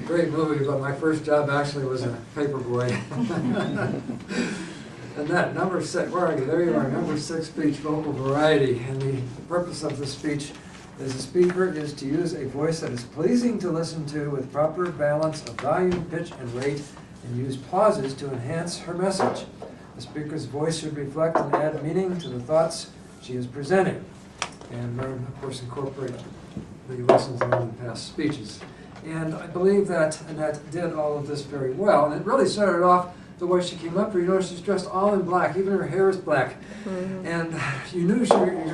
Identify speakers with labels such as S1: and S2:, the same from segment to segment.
S1: great movie, but my first job actually was a paperboy. And that, number 6, where are you? There you are, number 6 speech, vocal variety. And the purpose of the speech is the speaker is to use a voice that is pleasing to listen to with proper balance of volume, pitch, and rate, and use pauses to enhance her message. The speaker's voice should reflect and add meaning to the thoughts she is presenting. And learn, of course, incorporate the lessons learned in past speeches. And I believe that Annette did all of this very well. And it really started off the way she came up here. You notice she's dressed all in black. Even her hair is black. Mm-hmm. And you knew something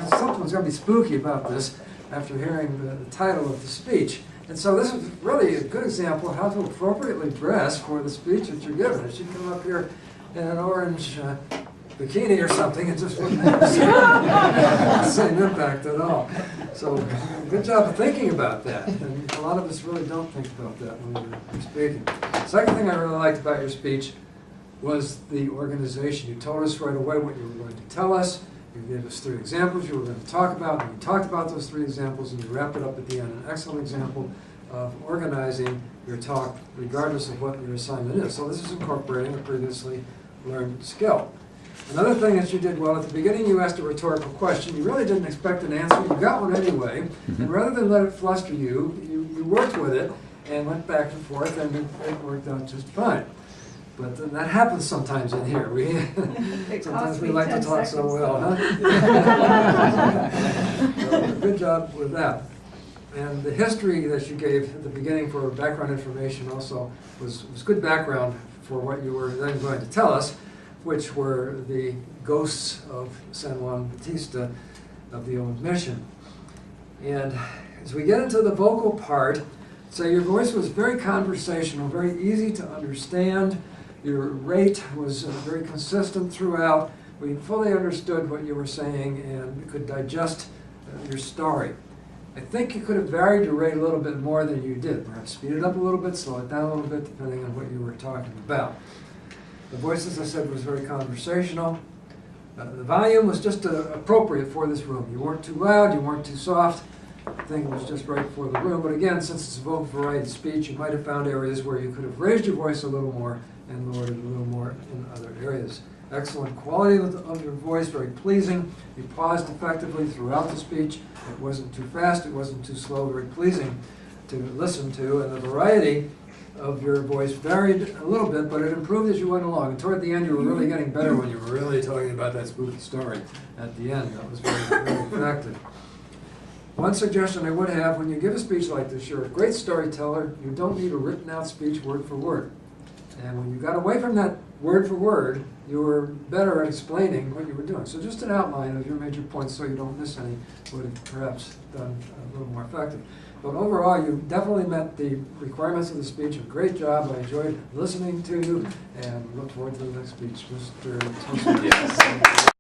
S1: was going to be spooky about this after hearing the title of the speech. And so this is really a good example of how to appropriately dress for the speech that you're giving. If she'd come up here in an orange bikini or something, it just wouldn't have the same impact at all. So good job of thinking about that. And a lot of us really don't think about that when we're speaking. Second thing I really liked about your speech was the organization. You told us right away what you were going to tell us. You gave us 3 examples you were going to talk about, and you talked about those 3 examples, and you wrapped it up at the end. An excellent example of organizing your talk regardless of what your assignment is. So this is incorporating a previously learned skill. Another thing that you did well, at the beginning you asked a rhetorical question. You really didn't expect an answer. You got one anyway. And rather than let it fluster you, you worked with it and went back and forth, and it worked out just fine. But that happens sometimes in here. Sometimes we like to talk so well, huh? So, good job with that. And the history that you gave at the beginning for background information also was good background for what you were then going to tell us, which were the ghosts of San Juan Bautista of the old mission. And as we get into the vocal part, so your voice was very conversational, very easy to understand. Your rate was very consistent throughout. We fully understood what you were saying and could digest your story. I think you could have varied your rate a little bit more than you did. Perhaps speed it up a little bit, slow it down a little bit, depending on what you were talking about. The voice, as I said, was very conversational. The volume was just appropriate for this room. You weren't too loud, you weren't too soft. The thing was just right for the room. But again, since it's a vocal variety speech, you might have found areas where you could have raised your voice a little more and lowered it a little more in other areas. Excellent quality of your voice, very pleasing. You paused effectively throughout the speech. It wasn't too fast, it wasn't too slow, very pleasing to listen to. And the variety of your voice varied a little bit, but it improved as you went along. And toward the end, you were really getting better when you were really talking about that spooky story at the end. That was very, very effective. One suggestion I would have, when you give a speech like this, you're a great storyteller. You don't need a written out speech word for word. And when you got away from that word for word, you were better at explaining what you were doing. So just an outline of your major points so you don't miss any would have perhaps done a little more effective. But overall, you definitely met the requirements of the speech. A great job. I enjoyed listening to you and look forward to the next speech. Mr. Thormeyer.